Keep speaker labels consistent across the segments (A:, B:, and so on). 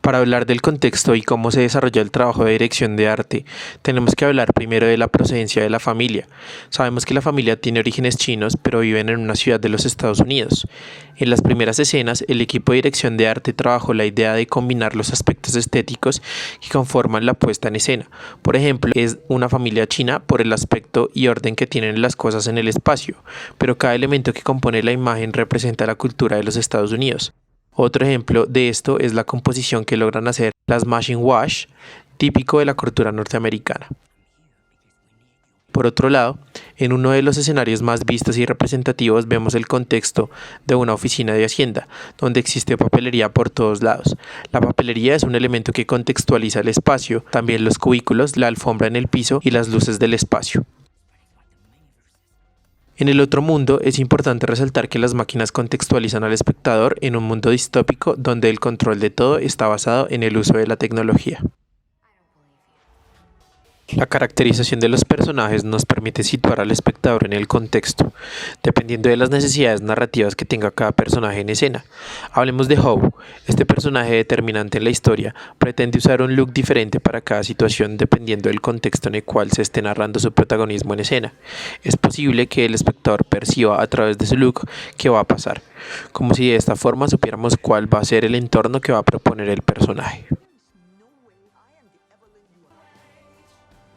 A: Para hablar del contexto y cómo se desarrolla el trabajo de dirección de arte, tenemos que hablar primero de la procedencia de la familia. Sabemos que la familia tiene orígenes chinos, pero viven en una ciudad de los Estados Unidos. En las primeras escenas, el equipo de dirección de arte trabajó la idea de combinar los aspectos estéticos que conforman la puesta en escena. Por ejemplo, es una familia china por el aspecto y orden que tienen las cosas en el espacio, pero cada elemento que compone la imagen representa la cultura de los Estados Unidos. Otro ejemplo de esto es la composición que logran hacer las machine wash, típico de la cultura norteamericana. Por otro lado, en uno de los escenarios más vistos y representativos vemos el contexto de una oficina de Hacienda, donde existe papelería por todos lados. La papelería es un elemento que contextualiza el espacio, también los cubículos, la alfombra en el piso y las luces del espacio. En el otro mundo, es importante resaltar que las máquinas contextualizan al espectador en un mundo distópico donde el control de todo está basado en el uso de la tecnología. La caracterización de los personajes nos permite situar al espectador en el contexto, dependiendo de las necesidades narrativas que tenga cada personaje en escena. Hablemos de Howe. Este personaje determinante en la historia pretende usar un look diferente para cada situación dependiendo del contexto en el cual se esté narrando su protagonismo en escena. Es posible que el espectador perciba a través de su look qué va a pasar, como si de esta forma supiéramos cuál va a ser el entorno que va a proponer el personaje.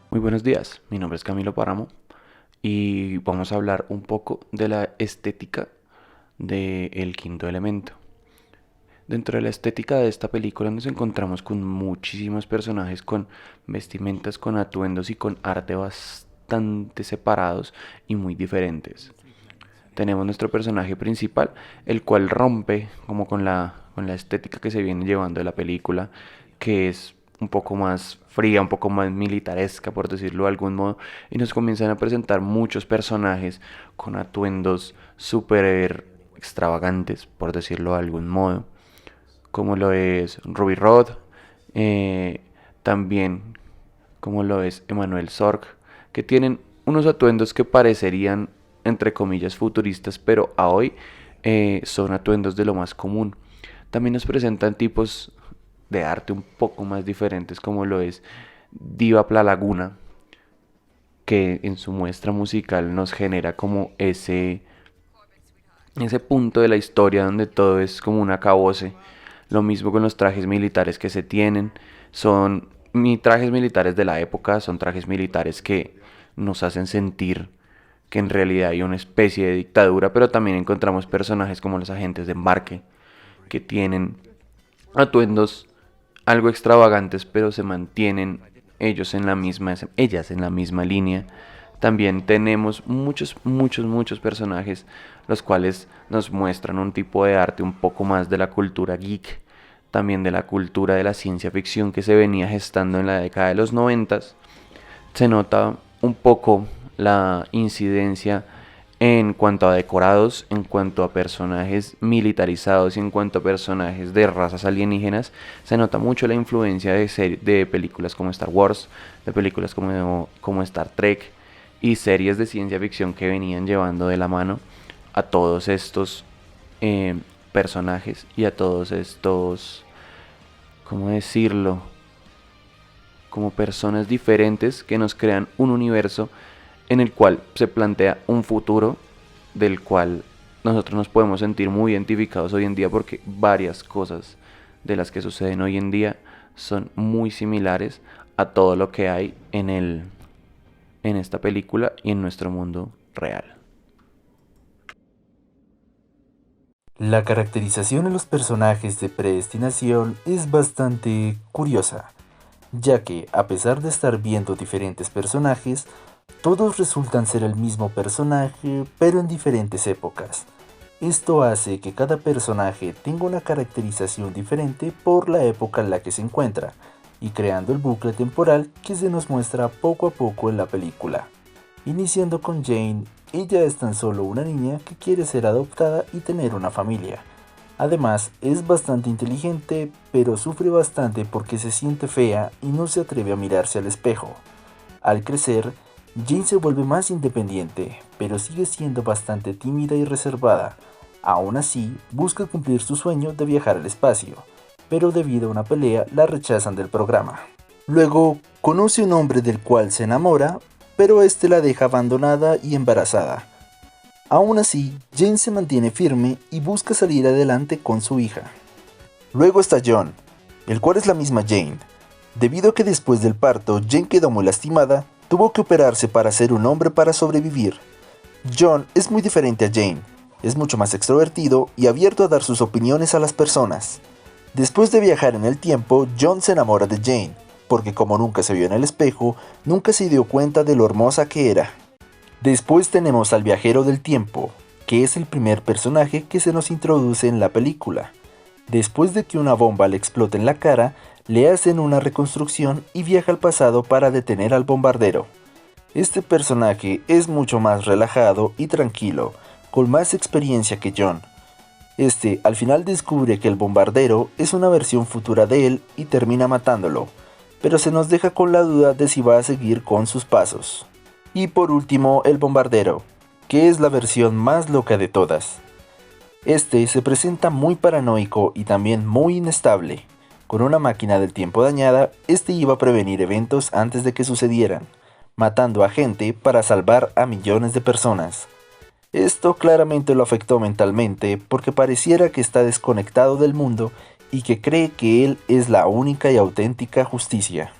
B: Muy buenos días, mi nombre es Camilo Páramo y vamos a hablar un poco de la estética de El Quinto Elemento. Dentro de la estética de esta película nos encontramos con muchísimos personajes con vestimentas, con atuendos y con arte bastante separados y muy diferentes. Tenemos nuestro personaje principal, el cual rompe como con la estética que se viene llevando de la película, que es un poco más fría, un poco más militaresca, por decirlo de algún modo, y nos comienzan a presentar muchos personajes con atuendos súper extravagantes, por decirlo de algún modo, como lo es Ruby Rhod, también como lo es Emanuel Sorg, que tienen unos atuendos que parecerían, entre comillas, futuristas, pero a hoy son atuendos de lo más común. También nos presentan tipos de arte un poco más diferentes, como lo es Diva Laguna, que en su muestra musical nos genera como ese punto de la historia donde todo es como un acabose. Lo mismo con los trajes militares que se tienen, son trajes militares de la época, son trajes militares que nos hacen sentir que en realidad hay una especie de dictadura, pero también encontramos personajes como los agentes de embarque, que tienen atuendos algo extravagantes, pero se mantienen ellas en la misma línea. También tenemos muchos personajes, los cuales nos muestran un tipo de arte un poco más de la cultura geek, también de la cultura de la ciencia ficción que se venía gestando en la década de los 90. Se nota un poco la incidencia en cuanto a decorados, en cuanto a personajes militarizados y en cuanto a personajes de razas alienígenas. Se nota mucho la influencia de películas como Star Wars, de películas como Star Trek y series de ciencia ficción que venían llevando de la mano a todos estos personajes y a todos estos, ¿cómo decirlo?, como personas diferentes que nos crean un universo en el cual se plantea un futuro del cual nosotros nos podemos sentir muy identificados hoy en día, porque varias cosas de las que suceden hoy en día son muy similares a todo lo que hay en esta película y en nuestro mundo real.
C: La caracterización de los personajes de Predestinación es bastante curiosa, ya que a pesar de estar viendo diferentes personajes, todos resultan ser el mismo personaje, pero en diferentes épocas. Esto hace que cada personaje tenga una caracterización diferente por la época en la que se encuentra, y creando el bucle temporal que se nos muestra poco a poco en la película. Iniciando con Jane, ella es tan solo una niña que quiere ser adoptada y tener una familia. Además, es bastante inteligente, pero sufre bastante porque se siente fea y no se atreve a mirarse al espejo. Al crecer, Jane se vuelve más independiente, pero sigue siendo bastante tímida y reservada. Aún así, busca cumplir su sueño de viajar al espacio. pero debido a una pelea la rechazan del programa. Luego conoce a un hombre del cual se enamora, pero este la deja abandonada y embarazada. Aún así, Jane se mantiene firme y busca salir adelante con su hija. Luego está John, el cual es la misma Jane. Debido a que después del parto Jane quedó muy lastimada, tuvo que operarse para ser un hombre para sobrevivir. John es muy diferente a Jane, es mucho más extrovertido y abierto a dar sus opiniones a las personas. Después de viajar en el tiempo, John se enamora de Jane, porque como nunca se vio en el espejo, nunca se dio cuenta de lo hermosa que era. Después tenemos al viajero del tiempo, que es el primer personaje que se nos introduce en la película. Después de que una bomba le explote en la cara, le hacen una reconstrucción y viaja al pasado para detener al bombardero. Este personaje es mucho más relajado y tranquilo, con más experiencia que John. Al final descubre que el bombardero es una versión futura de él y termina matándolo, pero se nos deja con la duda de si va a seguir con sus pasos. Y por último, el bombardero, que es la versión más loca de todas. Se presenta muy paranoico y también muy inestable. Con una máquina del tiempo dañada, iba a prevenir eventos antes de que sucedieran, matando a gente para salvar a millones de personas. Esto claramente lo afectó mentalmente porque pareciera que está desconectado del mundo y que cree que él es la única y auténtica justicia.